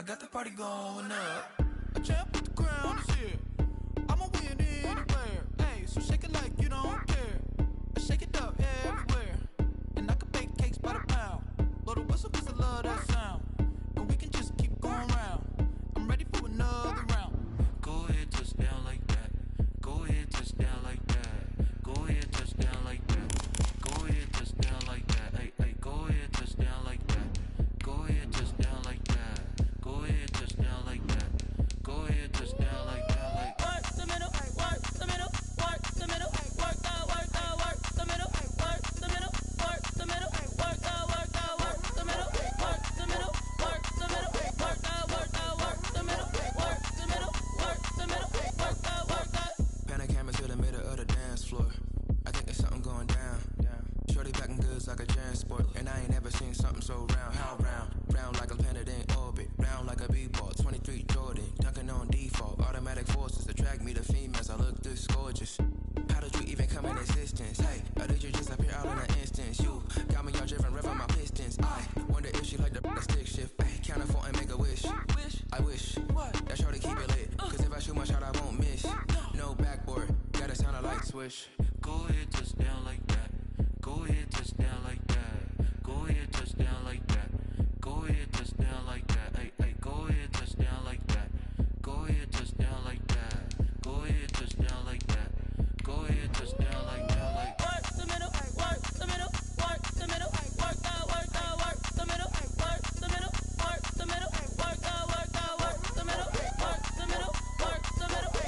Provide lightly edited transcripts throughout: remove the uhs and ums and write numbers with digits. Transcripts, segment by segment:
got the party going up. A champ with the crown is here. I'ma win anywhere. Hey, so shake it like you don't care. I shake it up everywhere. And I can bake cakes by the pound. Blow the whistle cause I love that sound. And we can just keep going round. I'm ready for another round. Go ahead, touch down like that. Go ahead, touch down like that. Go ahead, touch down like that. Go ahead, touch down like that. Hey, hey, go ahead, touch down like that. Go ahead, touch down like that. Go ahead, touch down like that. Go ahead, touch down like that. Like work the middle, work the middle, work the middle, work the middle, work the middle, work the middle, work the middle, work the middle, work the middle, work the middle, work the middle, work the middle, work the. Pan a camera to the middle of the dance floor. I think there's something going down. Shorty packing goods like a transport, and I ain't never seen something so round. How round? Round like a planet in orbit, round like a b-ball. 23 Jordan, dunking on default. Automatic forces attract me to females. I look this gorgeous. How did you even come in existence? Hey, or did you just appear out in an instance? You got me all driven, revving my pistons. I wonder if she like the stick shift. Hey, count a 4 and make a wish. I wish that shorty keep it lit. Cause if I shoot my shot, I won't miss. No backboard, gotta sound a light switch. Go ahead, touch down like that. Go ahead, touch down like that. Go ahead, touch down like that. Go ahead, touch down like that. Hey, hey, go ahead, touch down like that. Go ahead, touch down like that. Go ahead, touch down like that. Go ahead, touch down like that. Like work the middle, work the middle, work the middle, work the middle, work the middle, work the middle, work the middle, work the middle, work the middle, work the middle,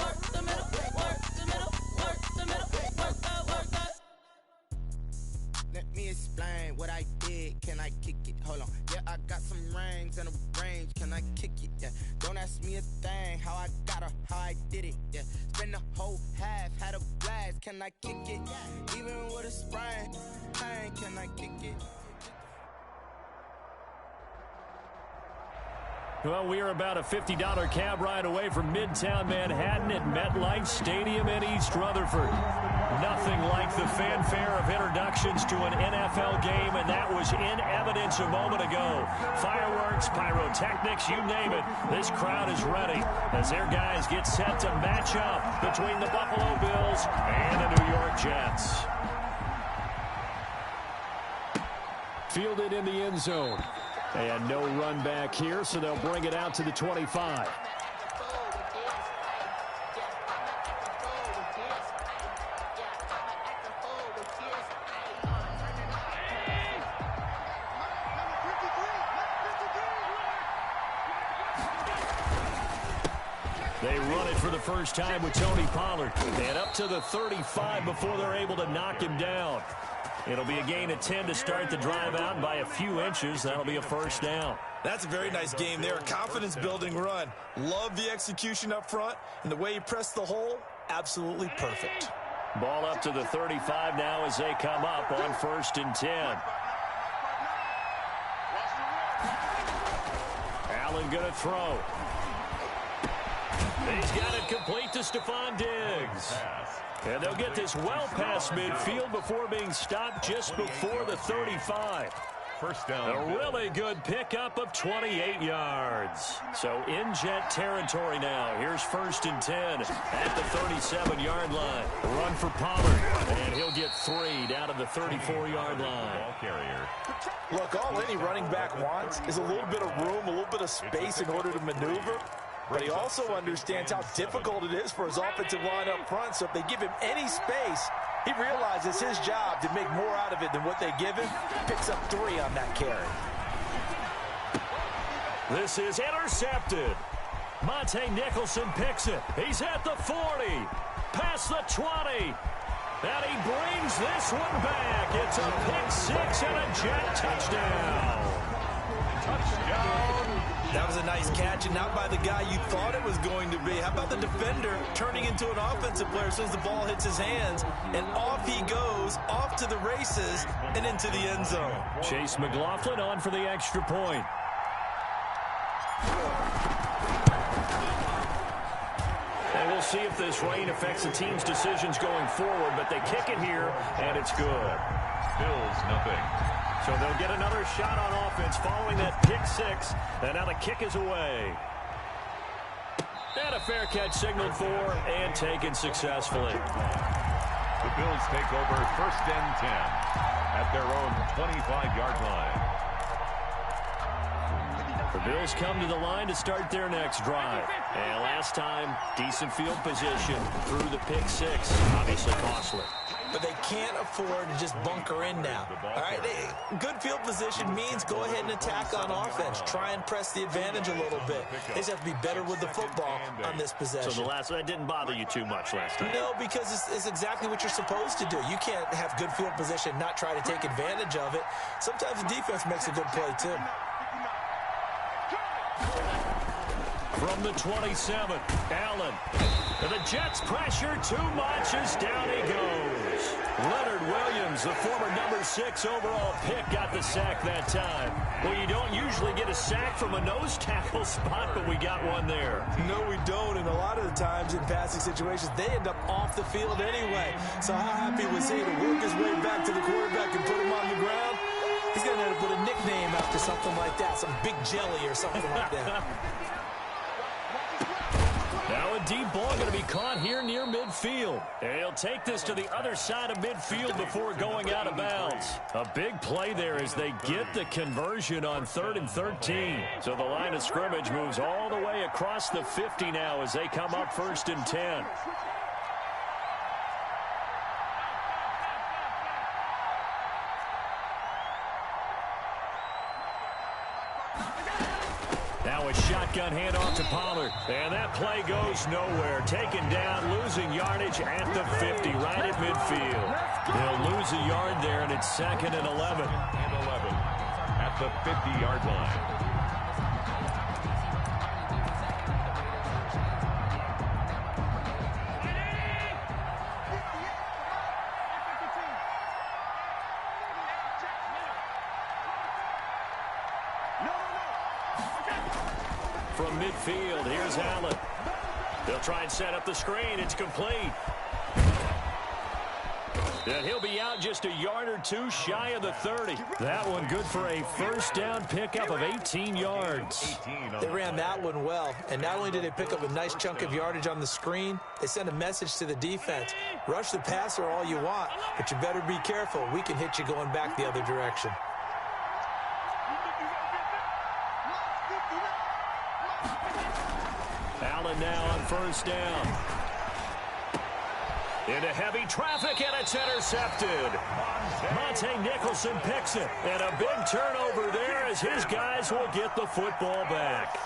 work the middle, work the middle, work the middle, work the. Let me explain what I did. Can I kick it? Hold on. Yeah, I got some rings and a range. Can I kick it? Yeah. Don't ask me a thing. How I got her, how I did it. Yeah. Spend the whole half, had a blast. Can I kick it? Even with a sprain. Pain, can I kick it? Well, we are about a $50 cab ride away from Midtown Manhattan at MetLife Stadium in East Rutherford. Nothing like the fanfare of introductions to an NFL game, and that was in evidence a moment ago. Fireworks, pyrotechnics, you name it. This crowd is ready as their guys get set to match up between the Buffalo Bills and the New York Jets. Fielded in the end zone. And no run back here, so they'll bring it out to the 25. They run it for the first time with Tony Pollard. And up to the 35 before they're able to knock him down. It'll be a gain of 10 to start the drive out, and by a few inches, that'll be a first down. That's a very nice game there. A confidence-building run. Love the execution up front, and the way he pressed the hole, absolutely perfect. Ball up to the 35 now as they come up on 1st and 10. Allen going to throw. He's got it complete to Stephon Diggs. And they'll get this well past midfield before being stopped just before the 35. First down. A really good pickup of 28 yards. So in Jet territory now. Here's 1st and 10 at the 37-yard line. Run for Pollard, and he'll get 3 down to the 34-yard line. Ball carrier. Look, all any running back wants is a little bit of room, a little bit of space in order to maneuver. But he also understands how difficult it is for his offensive line up front. So if they give him any space, he realizes his job to make more out of it than what they give him. Picks up 3 on that carry. This is intercepted. Monte Nicholson picks it. He's at the 40. Past the 20. And he brings this one back. It's a pick 6 and a Jet touchdown. Touchdown. That was a nice catch, and not by the guy you thought it was going to be. How about the defender turning into an offensive player as soon as the ball hits his hands, and off he goes, off to the races, and into the end zone. Chase McLaughlin on for the extra point. And we'll see if this rain affects the team's decisions going forward, but they kick it here, and it's good. Bills, nothing. So they'll get another shot on offense following that pick six. And now the kick is away. And a fair catch signaled for and taken successfully. The Bills take over 1st and 10 at their own 25-yard line. The Bills come to the line to start their next drive. And last time, decent field position through the pick six. Obviously costly. But they can't afford to just bunker in now. All right, good field position means go ahead and attack on offense. Try and press the advantage a little bit. They just have to be better with the football on this possession. So that didn't bother you too much last time? No, because it's exactly what you're supposed to do. You can't have good field position and not try to take advantage of it. Sometimes the defense makes a good play, too. From the 27, Allen. And the Jets pressure too much as down he goes. Leonard Williams, the former number 6 overall pick, got the sack that time. Well, you don't usually get a sack from a nose tackle spot, but we got one there. No, we don't, and a lot of the times in passing situations, they end up off the field anyway. So how happy was he to work his way back to the quarterback and put him on the ground? He's going to have to put a nickname after something like that, some Big Jelly or something like that. Now a deep ball going to be caught here near midfield. And he'll take this to the other side of midfield before going out of bounds. A big play there as they get the conversion on 3rd and 13. So the line of scrimmage moves all the way across the 50 now as they come up 1st and 10. Now a shotgun handoff to Pollard. And that play goes nowhere. Taken down, losing yardage at the 50, right at midfield. They'll lose a yard there, and it's 2nd and 11. At the 50-yard line. From midfield, here's Allen. They'll try and set up the screen. It's complete. And he'll be out just a yard or two shy of the 30. That one good for a first down pickup of 18 yards. They ran that one well, and not only did they pick up a nice chunk of yardage on the screen, they sent a message to the defense. Rush the passer all you want, but you better be careful. We can hit you going back the other direction. Allen now on first down. Into heavy traffic, and it's intercepted. Monte Nicholson picks it. And a big turnover there as his guys will get the football back.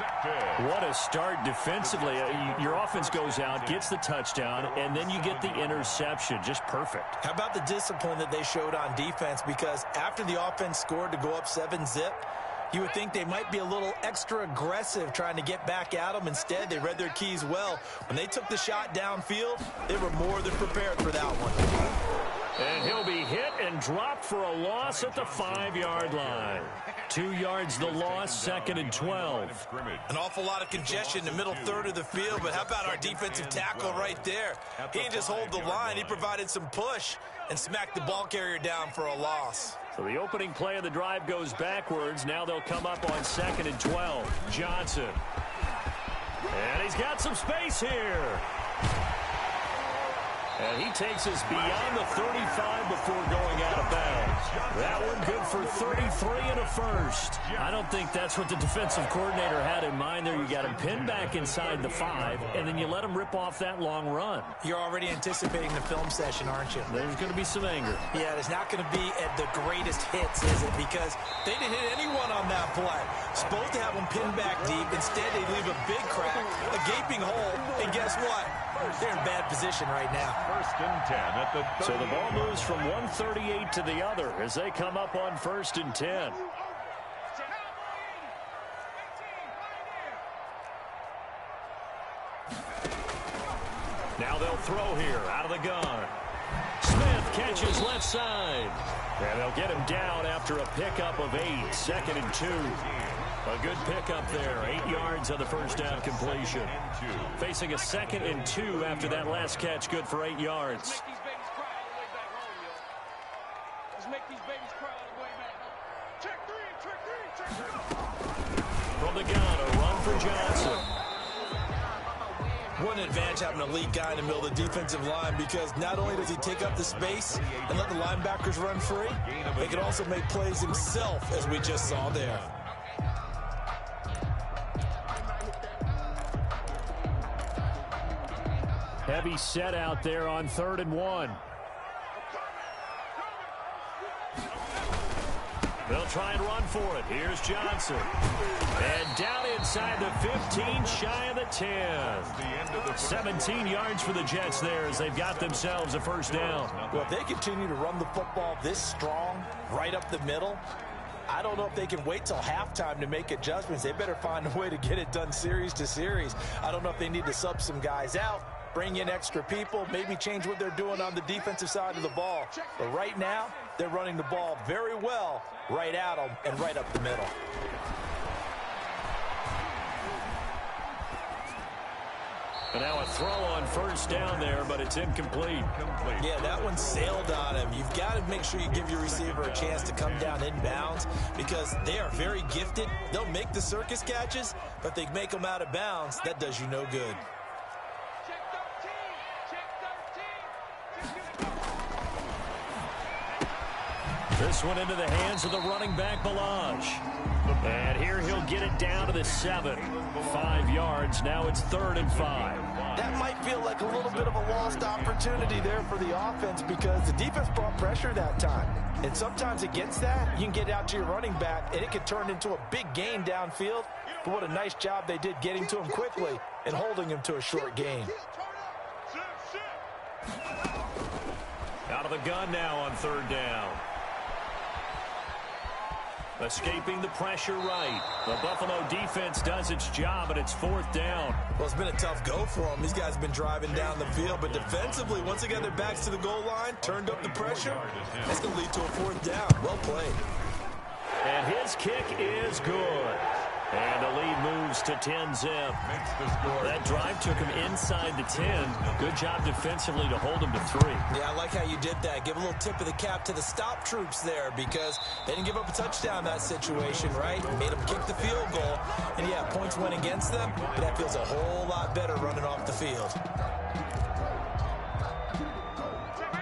What a start defensively. Your offense goes out, gets the touchdown, and then you get the interception. Just perfect. How about the discipline that they showed on defense? Because after the offense scored to go up 7-zip, you would think they might be a little extra aggressive trying to get back at them. Instead, they read their keys well. When they took the shot downfield, they were more than prepared for that one. And he'll be hit and dropped for a loss at the 5-yard line. 2 yards the loss, 2nd and 12. An awful lot of congestion in the middle third of the field, but how about our defensive tackle right there? He didn't just hold the line. He provided some push and smacked the ball carrier down for a loss. So the opening play of the drive goes backwards. Now they'll come up on 2nd and 12. Johnson. And he's got some space here. And he takes us beyond the 35 before going out of bounds. That one good for 33 and a first. I don't think that's what the defensive coordinator had in mind there. You got him pinned back inside the 5, and then you let him rip off that long run. You're already anticipating the film session, aren't you? There's going to be some anger. Yeah, there's not going to be at the greatest hits, is it? Because they didn't hit anyone on that play. Supposed to have them pinned back deep. Instead, they leave a big crack, a gaping hole, and guess what? They're in bad position right now. 1st and 10 at the 30. So the ball moves from 138 to the other as they come up on 1st and 10. Now they'll throw here out of the gun. Smith catches left side. And they'll get him down after a pickup of 8. 2nd and 2. A good pickup there. 8 yards on the first down completion. Facing a 2nd and 2 after that last catch. Good for 8 yards. From the gun, a run for Johnson. What an advantage having a lead guy in the middle of the defensive line, because not only does he take up the space and let the linebackers run free, he can also make plays himself, as we just saw there. Heavy set out there on 3rd and 1. They'll try and run for it. Here's Johnson. And down inside the 15, shy of the 10. 17 yards for the Jets there as they've got themselves a first down. Well, if they continue to run the football this strong, right up the middle, I don't know if they can wait till halftime to make adjustments. They better find a way to get it done series to series. I don't know if they need to sub some guys out, bring in extra people, maybe change what they're doing on the defensive side of the ball. But right now, they're running the ball very well right at them and right up the middle. And now a throw on first down there, but it's incomplete. Yeah, that one sailed on him. You've got to make sure you give your receiver a chance to come down inbounds, because they are very gifted. They'll make the circus catches, but they make them out of bounds. That does you no good. This one into the hands of the running back, Balaj. And here he'll get it down to the 7. 5 yards. Now it's 3rd and 5. That might feel like a little bit of a lost opportunity there for the offense, because the defense brought pressure that time. And sometimes against that, you can get out to your running back, and it can turn into a big gain downfield. But what a nice job they did getting to him quickly and holding him to a short gain. Out of the gun now on 3rd down. Escaping the pressure right. The Buffalo defense does its job, and it's 4th down. Well, it's been a tough go for them. These guys have been driving down the field, but defensively, once they got their backs to the goal line, turned up the pressure, that's going to lead to a 4th down. Well played. And his kick is good. And the lead moves to 10-zip. That drive took him inside the 10. Good job defensively to hold him to 3. Yeah, I like how you did that. Give a little tip of the cap to the stop troops there, because they didn't give up a touchdown in that situation, right? Made them kick the field goal. And, yeah, points went against them, but that feels a whole lot better running off the field.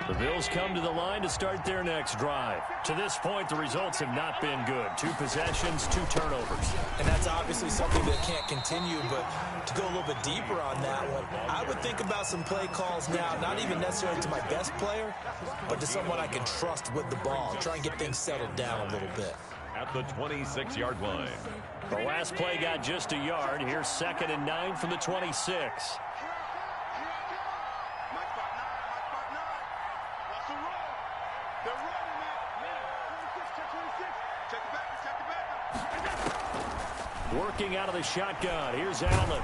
The Bills come to the line to start their next drive. To this point, the results have not been good. 2 possessions, 2 turnovers. And that's obviously something that can't continue, but to go a little bit deeper on that one, I would think about some play calls now, not even necessarily to my best player, but to someone I can trust with the ball. Try and get things settled down a little bit. At the 26-yard line. The last play got just a yard. Here's 2nd and 9 from the 26. Working out of the shotgun. Here's Allen.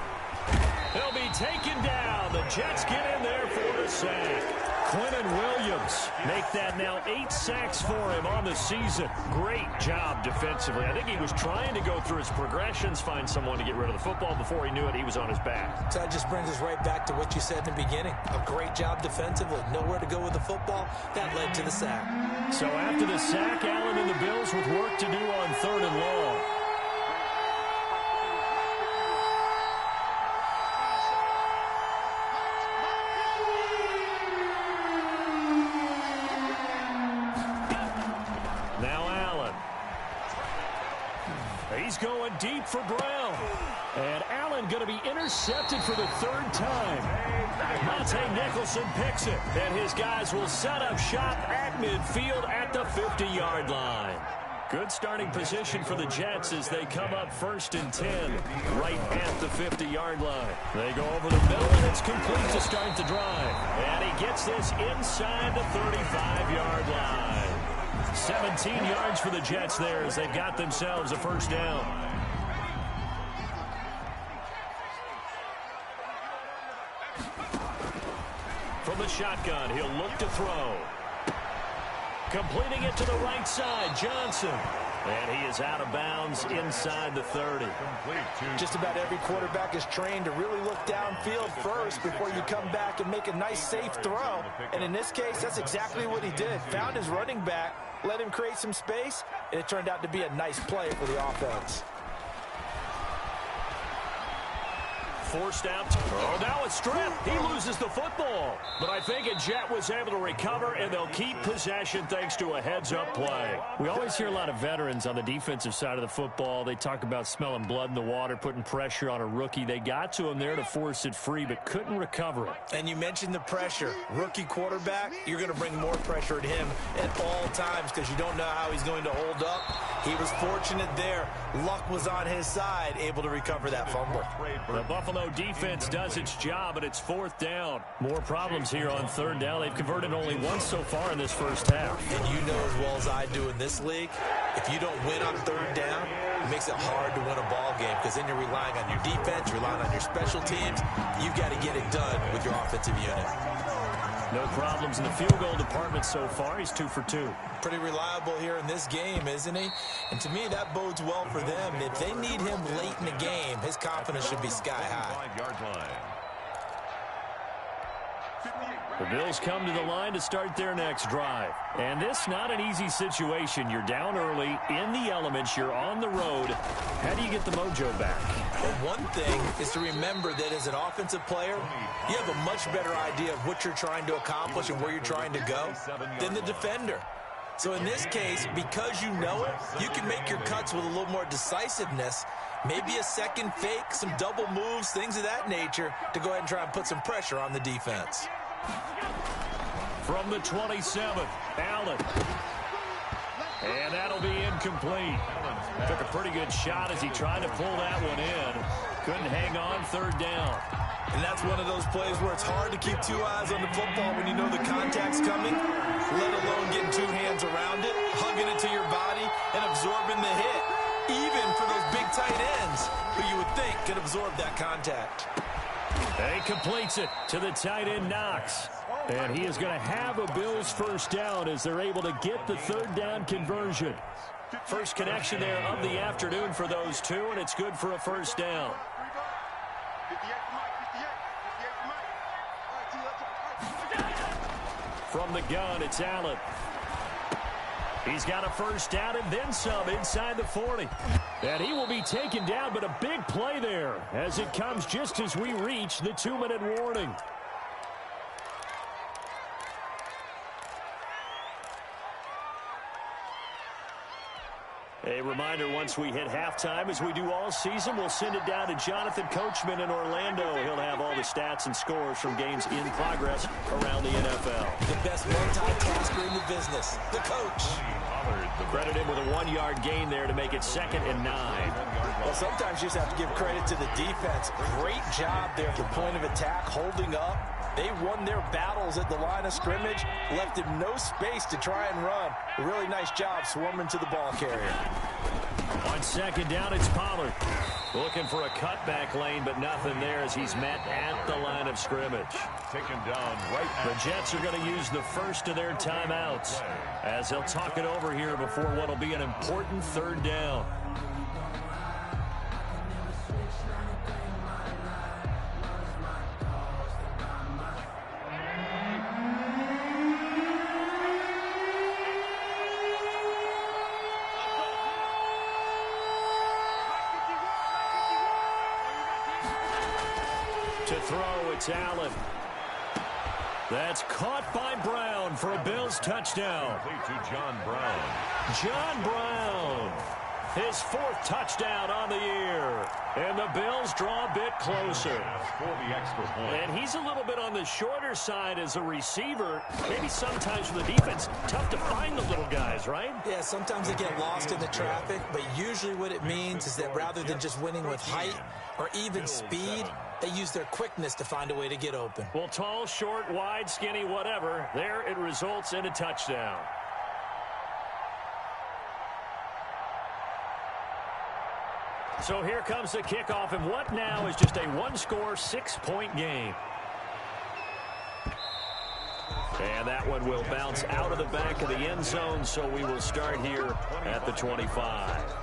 He'll be taken down. The Jets get in there for the sack. Quinton Williams make that now 8 sacks for him on the season. Great job defensively. I think he was trying to go through his progressions, find someone to get rid of the football. Before he knew it, he was on his back. So that just brings us right back to what you said in the beginning. A great job defensively. Nowhere to go with the football. That led to the sack. So after the sack, Allen and the Bills with work to do on 3rd and long. He's going deep for Brown. And Allen going to be intercepted for the 3rd time. Monte Nicholson picks it. And his guys will set up shop at midfield at the 50-yard line. Good starting position for the Jets as they come up 1st and 10 right at the 50-yard line. They go over the middle, and it's complete to start the drive. And he gets this inside the 35-yard line. 17 yards for the Jets there as they've got themselves a first down. From the shotgun, he'll look to throw. Completing it to the right side, Johnson. And he is out of bounds inside the 30. Just about every quarterback is trained to really look downfield first before you come back and make a nice, safe throw. And in this case, that's exactly what he did. Found his running back, let him create some space, and it turned out to be a nice play for the offense. Forced out. Oh, now a strip. He loses the football. But I think Jet was able to recover, and they'll keep possession thanks to a heads-up play. We always hear a lot of veterans on the defensive side of the football. They talk about smelling blood in the water, putting pressure on a rookie. They got to him there to force it free, but couldn't recover it. And you mentioned the pressure. Rookie quarterback, you're going to bring more pressure at him at all times because you don't know how he's going to hold up. He was fortunate there. Luck was on his side, able to recover that fumble. The Buffalo defense does its job, and it's 4th down. More problems here on 3rd down. They've converted only once so far in this first half. And you know as well as I do in this league, if you don't win on 3rd down, it makes it hard to win a ball game because then you're relying on your defense, you're relying on your special teams. You've got to get it done with your offensive unit. No problems in the field goal department so far. He's 2 for 2. Pretty reliable here in this game, isn't he? And to me, that bodes well for them. If they need him late in the game, his confidence should be sky high. 5-yard line. The Bills come to the line to start their next drive. And this not an easy situation. You're down early, in the elements, you're on the road. How do you get the mojo back? Well, one thing is to remember that as an offensive player, you have a much better idea of what you're trying to accomplish and where you're trying to go than the defender. So in this case, because you know it, you can make your cuts with a little more decisiveness, maybe a second fake, some double moves, things of that nature, to go ahead and try and put some pressure on the defense. From the 27th, Allen. And that'll be incomplete. Took a pretty good shot as he tried to pull that one in. Couldn't hang on 3rd down. And that's one of those plays where it's hard to keep 2 eyes on the football when you know the contact's coming, let alone getting 2 hands around it, hugging it to your body, and absorbing the hit, even for those big tight ends who you would think could absorb that contact. And he completes it to the tight end, Knox. And he is going to have a Bills 1st down as they're able to get the 3rd down conversion. First connection there of the afternoon for those two, and it's good for a 1st down. From the gun, it's Allen. He's got a 1st down and then some inside the 40. And he will be taken down, but a big play there as it comes just as we reach the 2-minute warning. A reminder, once we hit halftime, as we do all season, we'll send it down to Jonathan Coachman in Orlando. He'll have all the stats and scores from games in progress around the NFL. The best multitasker in the business, the coach. Credit him with a 1-yard gain there to make it 2nd and 9. Well, sometimes you just have to give credit to the defense. Great job there at the point of attack, holding up. They won their battles at the line of scrimmage, left him no space to try and run. A really nice job swarming to the ball carrier. On 2nd down, it's Pollard. Looking for a cutback lane, but nothing there as he's met at the line of scrimmage. Taken down right now. The Jets are going to use the first of their timeouts as they'll talk it over here before what will be an important 3rd down. To throw, it's Allen. That's caught by Brown for a Bills touchdown. To John Brown. John Brown, his 4th touchdown on the year. And the Bills draw a bit closer. For the extra point. And he's a little bit on the shorter side as a receiver. Maybe sometimes for the defense, tough to find the little guys, right? Yeah, sometimes they get lost in the traffic, but usually what it means is that rather than just winning with height or even speed, they use their quickness to find a way to get open. Well, tall, short, wide, skinny, whatever, there it results in a touchdown. So here comes the kickoff, and what now is just a 1-score, 6-point game. And that one will bounce out of the back of the end zone, so we will start here at the 25.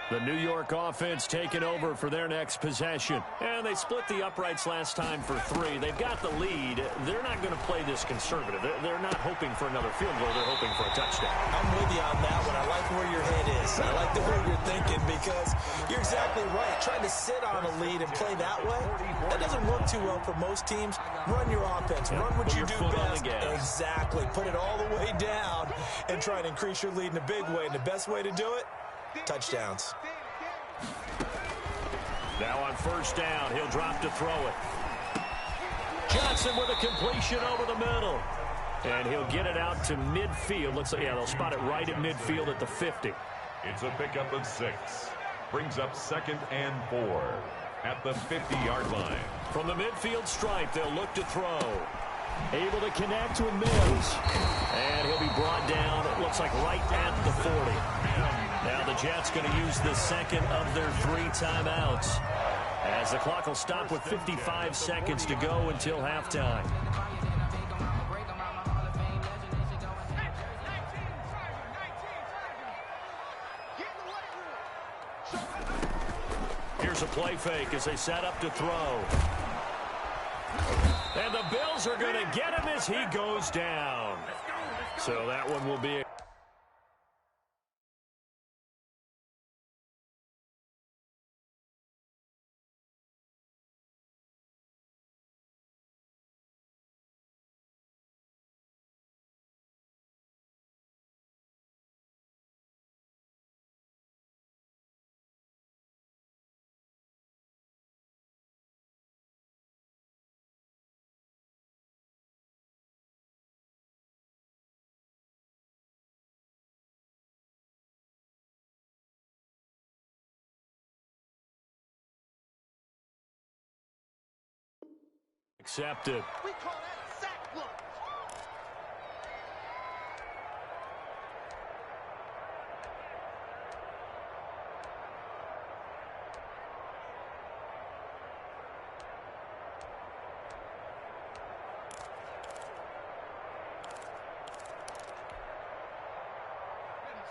The New York offense taking over for their next possession. And they split the uprights last time for 3. They've got the lead. They're not going to play this conservative. They're not hoping for another field goal. They're hoping for a touchdown. I'm with you on that one. I like where your head is. I like the way you're thinking because you're exactly right. Trying to sit on a lead and play that way, that doesn't work too well for most teams. Run your offense. Run what you do best. Exactly. Put it all the way down and try and increase your lead in a big way. And the best way to do it, touchdowns. Now on first down, he'll drop to throw it. Johnson with a completion over the middle. And he'll get it out to midfield. Looks like, yeah, they'll spot it right at midfield at the 50. It's a pickup of 6. Brings up 2nd and 4 at the 50-yard line. From the midfield stripe, they'll look to throw. Able to connect with Mims. And he'll be brought down, it looks like right at the 40. Now the Jets going to use the second of their 3 timeouts, as the clock will stop with 55 seconds to go until halftime. Here's a play fake as they set up to throw. And the Bills are going to get him as he goes down. So that one will be accepted. We call that sack block.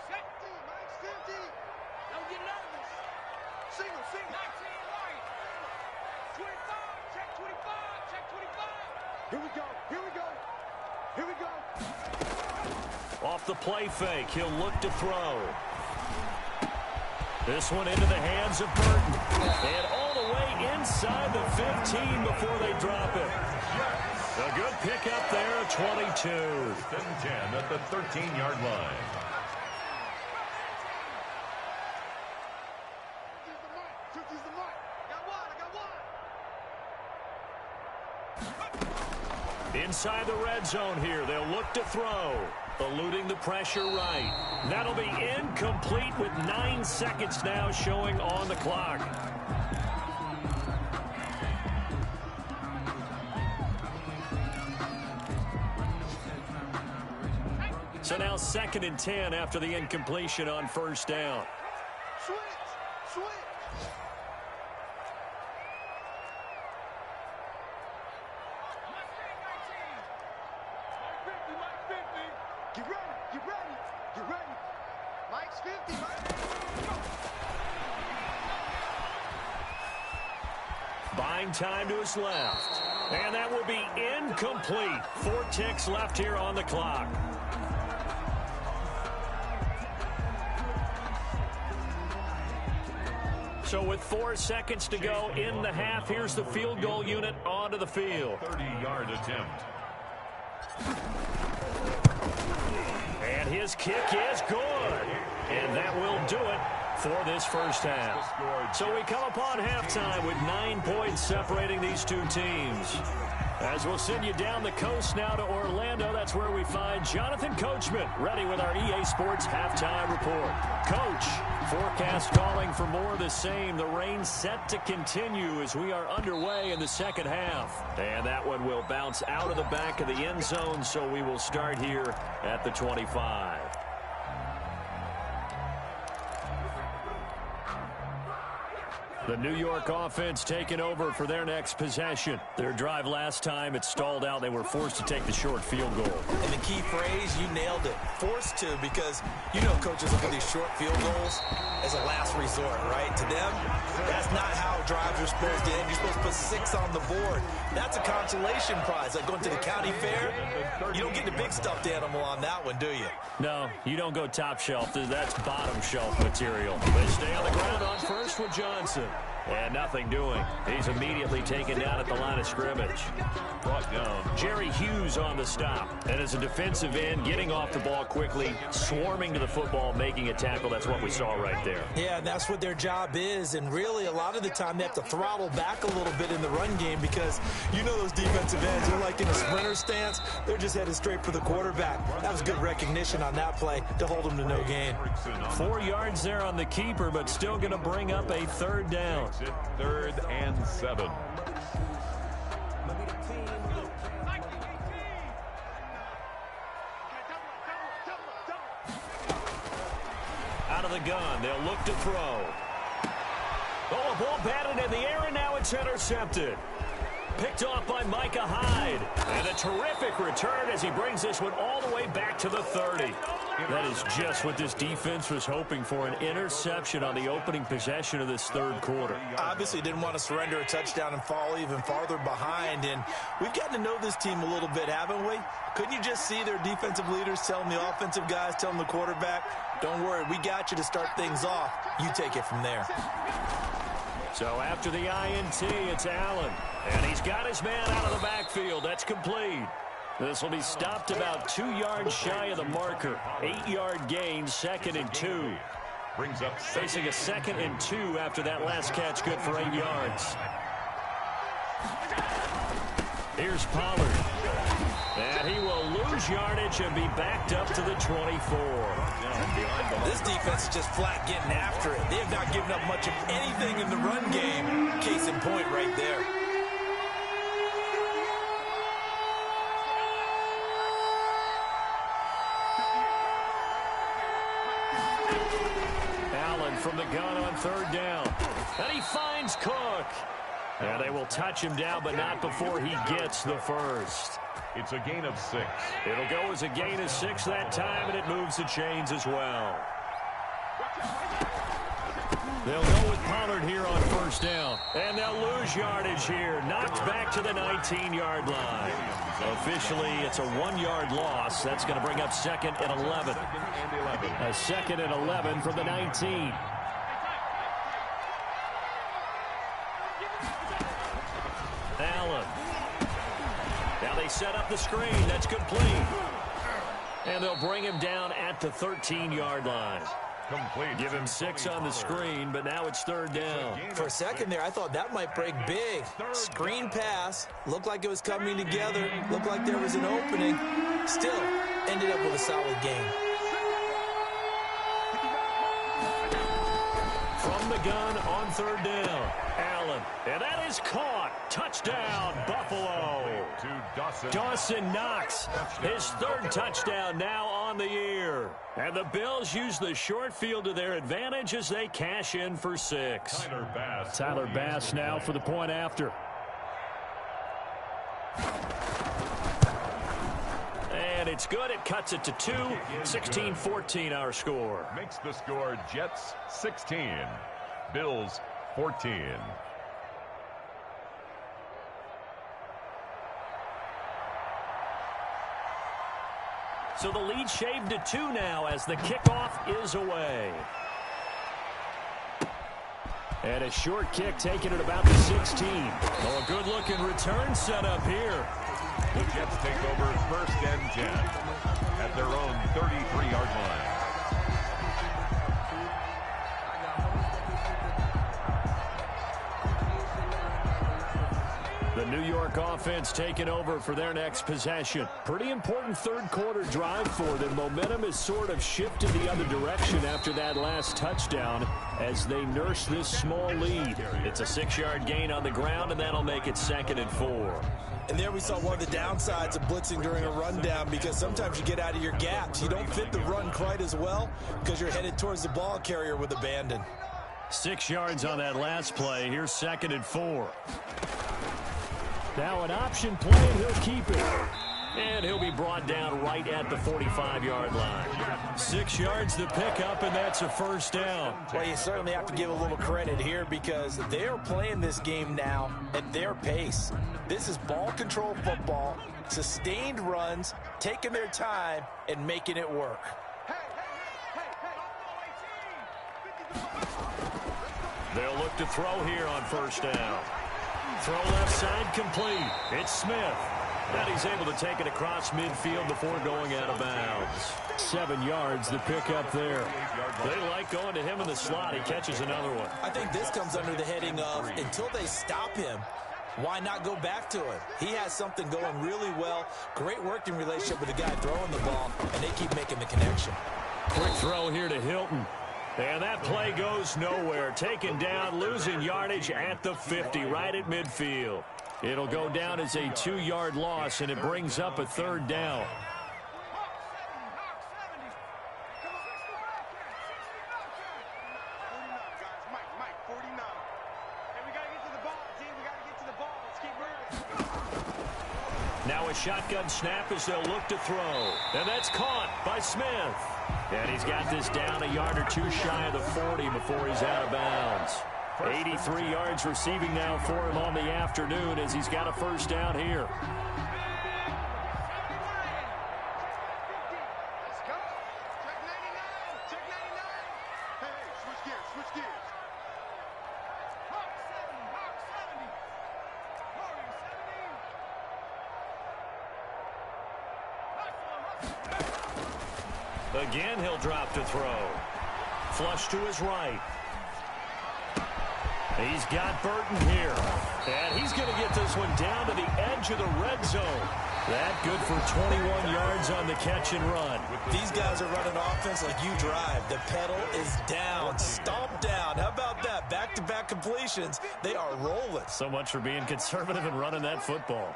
Safety, Mike's 50. Don't get nervous. Single. 19 right. 25, check 25. Here we go. Off the play fake, he'll look to throw. This one into the hands of Burton. And all the way inside the 15 before they drop it. A good pickup there at 22. 10 at the 13-yard line. Inside the red zone here, they'll look to throw. Eluding the pressure right. That'll be incomplete with 9 seconds now showing on the clock. So now 2nd and 10 after the incompletion on first down. Switch. Get ready. Mike's 50, Buying time to his left. And that will be incomplete. 4 ticks left here on the clock. So with 4 seconds to go in the half, here's the field goal unit onto the field. 30-yard attempt. And his kick is good. And that will do it for this first half. So we come upon halftime with 9 points separating these two teams. As we'll send you down the coast now to Orlando, that's where we find Jonathan Coachman ready with our EA Sports halftime report. Coach, forecast calling for more of the same. The rain set to continue as we are underway in the second half. And that one will bounce out of the back of the end zone, so we will start here at the 25. The New York offense taking over for their next possession. Their drive last time, it stalled out. They were forced to take the short field goal. And the key phrase, you nailed it. Forced to, because you know coaches look at these short field goals as a last resort, right? To them, that's not how drives are supposed to end. You're supposed to put 6 on the board. That's a consolation prize. Like going to the county fair, you don't get the big stuffed animal on that one, do you? No, you don't go top shelf. That's bottom shelf material. They stay on the ground on first with Johnson. And nothing doing. He's immediately taken down at the line of scrimmage. Brought down. Jerry Hughes on the stop. And as a defensive end, getting off the ball quickly, swarming to the football, making a tackle. That's what we saw right there. Yeah, and that's what their job is. And really, a lot of the time, they have to throttle back a little bit in the run game because you know those defensive ends, they're like in a sprinter stance. They're just headed straight for the quarterback. That was good recognition on that play to hold them to no gain. 4 yards there on the keeper, but still going to bring up a third down. 3rd and 7. Out of the gun, they'll look to throw. Oh, a ball batted in the air, and now it's intercepted. Picked off by Micah Hyde. And a terrific return as he brings this one all the way back to the 30. That is just what this defense was hoping for, an interception on the opening possession of this third quarter. Obviously didn't want to surrender a touchdown and fall even farther behind, and we've gotten to know this team a little bit, haven't we? Couldn't you just see their defensive leaders telling the offensive guys, telling the quarterback, don't worry, we got you to start things off. You take it from there. So after the INT, it's Allen. And he's got his man out of the backfield. That's complete. This will be stopped about 2 yards shy of the marker. 8-yard gain, 2nd and 2. Brings up facing a 2nd and 2 after that last catch, good for 8 yards. Here's Pollard. And he will lose yardage and be backed up to the 24. This defense is just flat getting after it. They have not given up much of anything in the run game. Case in point right there. Allen from the gun on 3rd down. And he finds Cook. And they will touch him down, but not before he gets the first. It's a gain of 6. It'll go as a gain of 6 that time, and it moves the chains as well. They'll go with Pollard here on 1st down. And they'll lose yardage here. Knocked back to the 19-yard line. Officially, it's a 1-yard loss. That's going to bring up 2nd and 11. A 2nd and 11 from the 19. Allen. Now they set up the screen. That's complete. And they'll bring him down at the 13-yard line. Complete. Give him 6 on the screen, but now it's 3rd down. For a second there, I thought that might break big. Screen pass. Looked like it was coming together. Looked like there was an opening. Still, ended up with a solid game. From the gun on 3rd down. Allen. And that is caught. Touchdown, Buffalo. Dawson Knox. His 3rd touchdown now on the year. And the Bills use the short field to their advantage as they cash in for 6. Tyler Bass now for the point after. And it's good. It cuts it to 2. 16-14 our score. Makes the score Jets 16. Bills 14. So the lead shaved to 2 now as the kickoff is away. And a short kick taken at about the 16. Oh, a good-looking return set up here. The Jets take over 1st and 10 at their own 33-yard line. York offense taking over for their next possession. Pretty important third quarter drive for them. Momentum has sort of shifted the other direction after that last touchdown as they nurse this small lead. It's a 6-yard gain on the ground, and that'll make it 2nd and 4. And there we saw one of the downsides of blitzing during a rundown, because sometimes you get out of your gaps. You don't fit the run quite as well because you're headed towards the ball carrier with abandon. 6 yards on that last play. Here's 2nd and 4. Now an option play, and he'll keep it. And he'll be brought down right at the 45-yard line. 6 yards the pickup, and that's a first down. Well, you certainly have to give a little credit here because they are playing this game now at their pace. This is ball control football, sustained runs, taking their time, and making it work. They'll look to throw here on first down. Throw left side complete. It's Smith. And he's able to take it across midfield before going out of bounds. 7 yards, the pickup there. They like going to him in the slot. He catches another one. I think this comes under the heading of until they stop him, why not go back to it? He has something going really well. Great working relationship with the guy throwing the ball, and they keep making the connection. Quick throw here to Hilton. And that play goes nowhere. Taken down, losing yardage at the 50, right at midfield. It'll go down as a 2-yard loss, and it brings up a 3rd down. Now a shotgun snap as they'll look to throw. And that's caught by Smith. And he's got this down a yard or two shy of the 40 before he's out of bounds. 83 yards receiving now for him on the afternoon as he's got a first down here. Again, he'll drop to throw. Flush to his right. He's got Burton here. And he's going to get this one down to the edge of the red zone. That good for 21 yards on the catch and run. These guys are running offense like you drive. The pedal is down, stomp down. How about that? Back-to-back completions. They are rolling. So much for being conservative and running that football.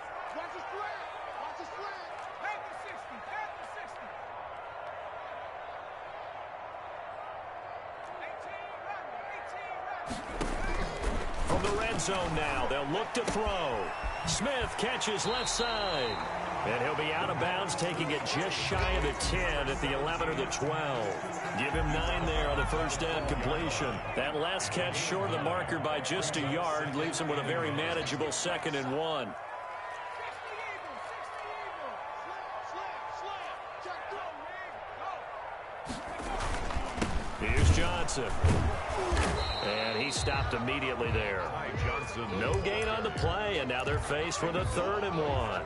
From the red zone now, they'll look to throw. Smith catches left side. And he'll be out of bounds, taking it just shy of the 10 at the 11 or the 12. Give him 9 there on the first down completion. That last catch short of the marker by just a yard leaves him with a very manageable 2nd and 1. Here's Johnson. And he stopped immediately there. No gain on the play, and now they're faced with a 3rd and 1.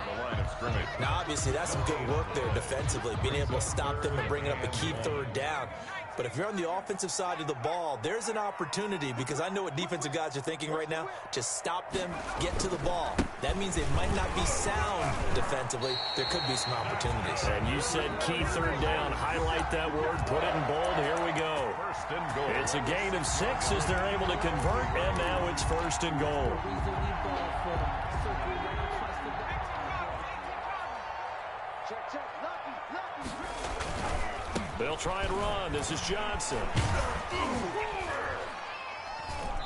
Now, obviously, that's some good work there defensively, being able to stop them and bringing up a key 3rd down. But if you're on the offensive side of the ball, there's an opportunity, because I know what defensive guys are thinking right now. Just stop them, get to the ball. That means they might not be sound defensively. There could be some opportunities. And you said key 3rd down. Highlight that word, put it in bold. Here we go. It's a gain of 6 as they're able to convert, and now it's 1st and goal. They'll try and run. This is Johnson.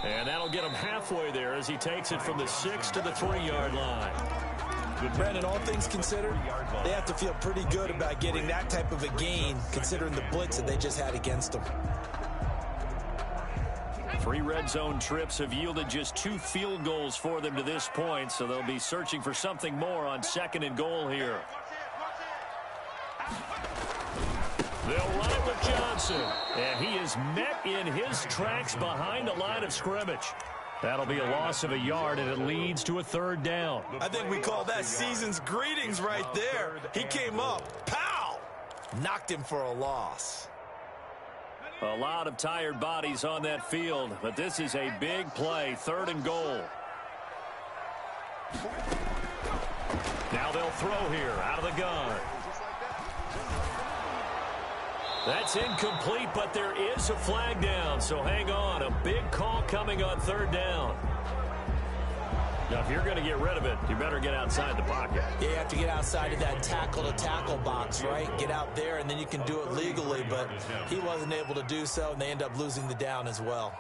And that'll get him halfway there as he takes it from the 6 to the 3-yard line. Brandon, all things considered, they have to feel pretty good about getting that type of a gain, considering the blitz that they just had against them. 3 red zone trips have yielded just 2 field goals for them to this point, so they'll be searching for something more on 2nd and goal here. They'll run it with Johnson, and he is met in his tracks behind the line of scrimmage. That'll be a loss of a yard, and it leads to a 3rd down. I think we call that season's greetings right there. He came up, pow! Knocked him for a loss. A lot of tired bodies on that field, but this is a big play, 3rd and goal. Now they'll throw here out of the gun. That's incomplete, but there is a flag down, so hang on. A big call coming on third down. Now, if you're going to get rid of it, you better get outside the pocket. Yeah, you have to get outside of that tackle-to-tackle box, right? Get out there, and then you can do it legally, but he wasn't able to do so, and they end up losing the down as well.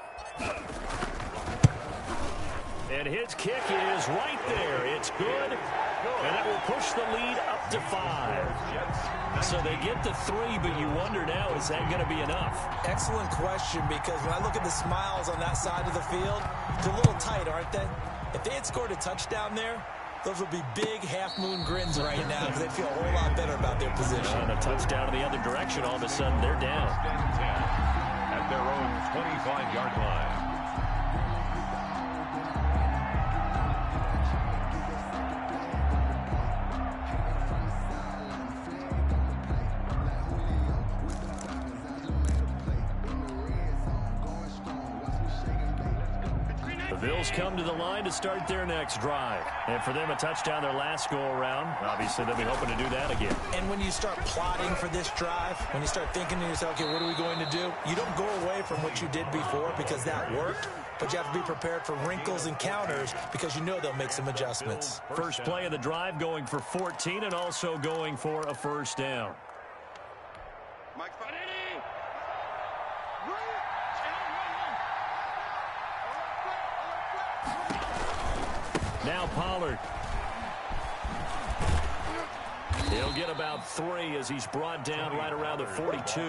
And his kick is right there. It's good, and it will push the lead up to 5. So they get to 3, but you wonder now, is that going to be enough? Excellent question, because when I look at the smiles on that side of the field, they're a little tight, aren't they? If they had scored a touchdown there, those would be big half-moon grins right now because they feel a whole lot better about their position. And a touchdown in the other direction, all of a sudden they're down. At their own 25-yard line. The Bills come to the line to start their next drive. And for them, a touchdown their last go-around. Obviously, they'll be hoping to do that again. And when you start plotting for this drive, when you start thinking to yourself, okay, what are we going to do? You don't go away from what you did before because that worked, but you have to be prepared for wrinkles and counters because you know they'll make some adjustments. First play of the drive going for 14 and also going for a first down. Now Pollard. He'll get about 3 as he's brought down right around the 42.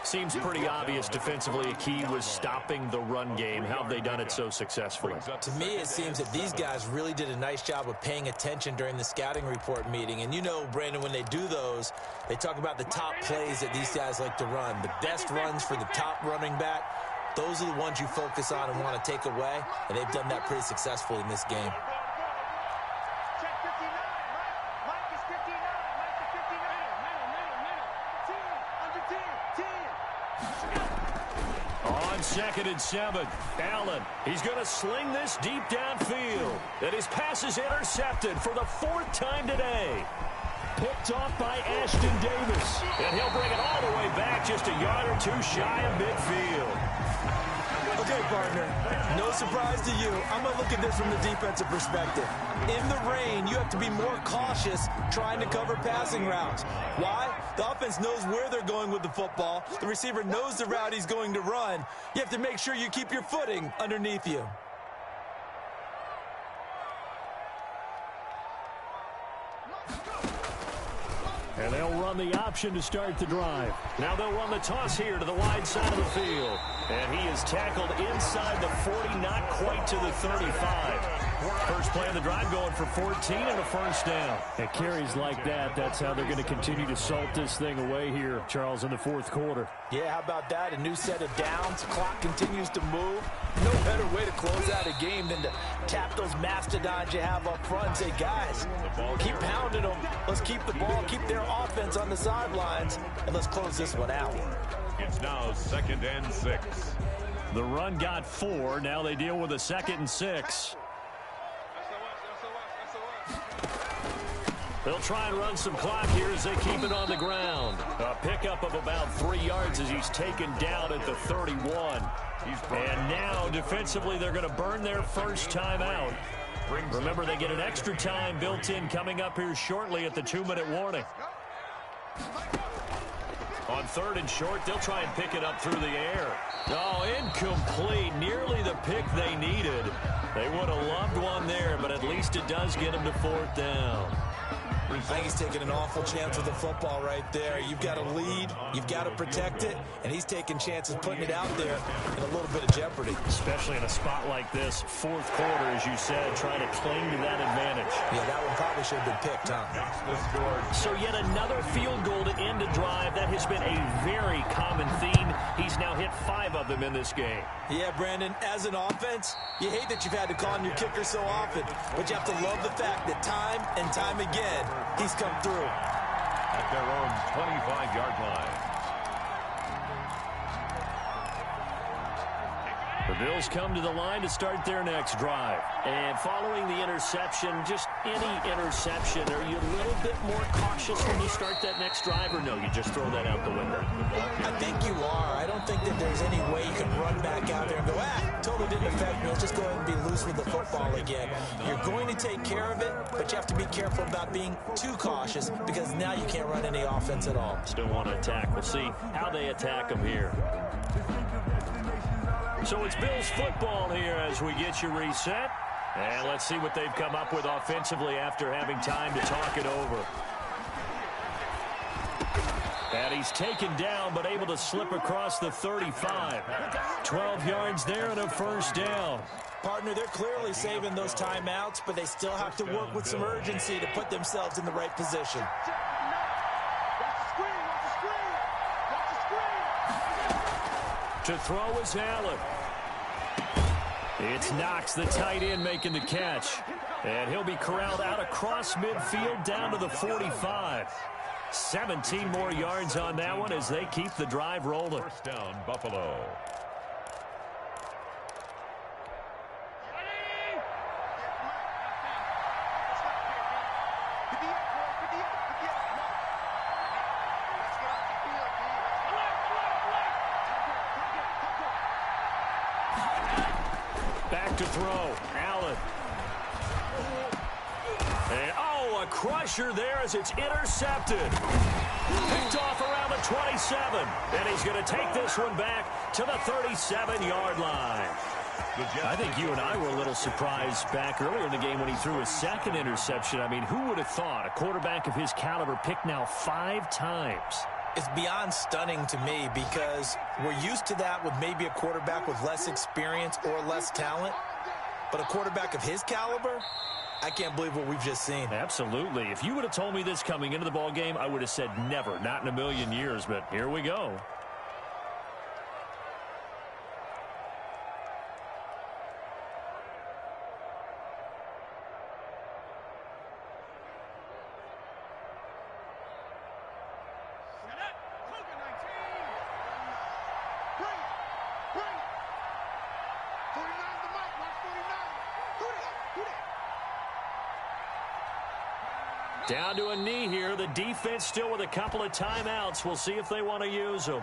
Seems pretty obvious defensively a key was stopping the run game. How have they done it so successfully? To me, it seems that these guys really did a nice job of paying attention during the scouting report meeting. And you know, Brandon, when they do those, they talk about the top plays that these guys like to run. The best runs for the top running back. Those are the ones you focus on and want to take away, and they've done that pretty successfully in this game. Check 59. Mike is 59. Mike is 59. Middle. Under 10. 10. On 2nd and 7, Allen. He's going to sling this deep downfield. And his pass is intercepted for the 4th time today. Picked off by Ashton Davis. And he'll bring it all the way back just a yard or 2 shy of midfield. Okay, partner, no surprise to you. I'm going to look at this from the defensive perspective. In the rain, you have to be more cautious trying to cover passing routes. Why? The offense knows where they're going with the football. The receiver knows the route he's going to run. You have to make sure you keep your footing underneath you. And they'll run the option to start the drive. Now they'll run the toss here to the wide side of the field. And he is tackled inside the 40, not quite to the 35. First play of the drive going for 14 and a first down. And carries like that, that's how they're going to continue to salt this thing away here, Charles, in the 4th quarter. Yeah, how about that? A new set of downs. Clock continues to move. No better way to close out a game than to tap those mastodons you have up front and say, guys, keep pounding them. Let's keep the ball, keep their offense on the sidelines, and let's close this one out. It's now 2nd and 6. The run got 4. Now they deal with a 2nd and 6. They'll try and run some clock here as they keep it on the ground. A pickup of about 3 yards as he's taken down at the 31. And now, defensively, they're going to burn their first time out. Remember, they get an extra time built in coming up here shortly at the 2-minute warning. On 3rd and short, they'll try and pick it up through the air. Oh, incomplete. Nearly the pick they needed. They would have loved one there, but at least it does get them to 4th down. I think he's taking an awful chance with the football right there. You've got to lead, you've got to protect it, and he's taking chances putting it out there in a little bit of jeopardy. Especially in a spot like this, 4th quarter, as you said, trying to cling to that advantage. Yeah, that one probably should have been picked, huh? So yet another field goal to end a drive. That has been a very common theme. He's now hit 5 of them in this game. Yeah, Brandon, as an offense, you hate that you've had to call on your kicker so often, but you have to love the fact that time and time again, he's come through. At their own 25-yard line. The Bills come to the line to start their next drive. And following the interception, just any interception, are you a little bit more cautious when you start that next drive, or no, you just throw that out the window? I think you are. I don't think that there's any way you can run back out there and go, totally didn't affect me. Let's just go ahead and be loose with the football again. You're going to take care of it, but you have to be careful about being too cautious because now you can't run any offense at all. Still want to attack. We'll see how they attack them here. So it's Bills football here as we get you reset. And let's see what they've come up with offensively after having time to talk it over. And he's taken down but able to slip across the 35. 12 yards there and a first down. Partner, they're clearly saving those timeouts, but they still have to work with some urgency to put themselves in the right position. To throw is Allen. It's Knox, the tight end, making the catch. And he'll be corralled out across midfield down to the 45. 17 more yards on that one as they keep the drive rolling. First down, Buffalo. Back to throw. Allen. And, a crusher there as it's intercepted. Picked off around the 27. And he's going to take this one back to the 37-yard line. I think you and I were a little surprised back earlier in the game when he threw his second interception. I mean, who would have thought a quarterback of his caliber picked now 5 times? It's beyond stunning to me because we're used to that with maybe a quarterback with less experience or less talent. But a quarterback of his caliber, I can't believe what we've just seen. Absolutely. If you would have told me this coming into the ball game, I would have said never, not in a million years. But here we go. Down to a knee here. The defense still with a couple of timeouts. We'll see if they want to use them.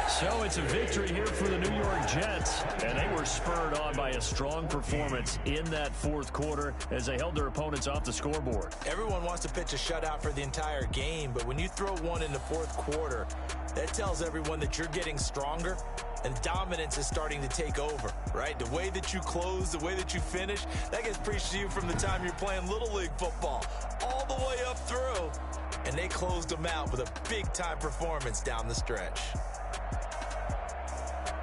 So it's a victory here for the New York Jets. And they were spurred on by a strong performance in that fourth quarter as they held their opponents off the scoreboard. Everyone wants to pitch a shutout for the entire game, but when you throw one in the fourth quarter, that tells everyone that you're getting stronger and dominance is starting to take over, right? The way that you close, the way that you finish, that gets preached to you from the time you're playing Little League football all the way up through. And they closed them out with a big-time performance down the stretch.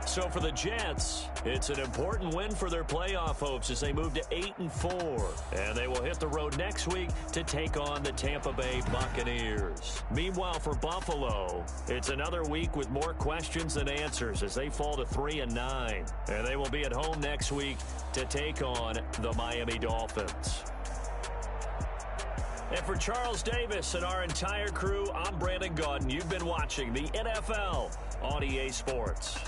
So for the Jets, it's an important win for their playoff hopes as they move to 8-4. And they will hit the road next week to take on the Tampa Bay Buccaneers. Meanwhile, for Buffalo, it's another week with more questions than answers as they fall to 3-9. And they will be at home next week to take on the Miami Dolphins. And for Charles Davis and our entire crew, I'm Brandon Gaudin. You've been watching the NFL on EA Sports.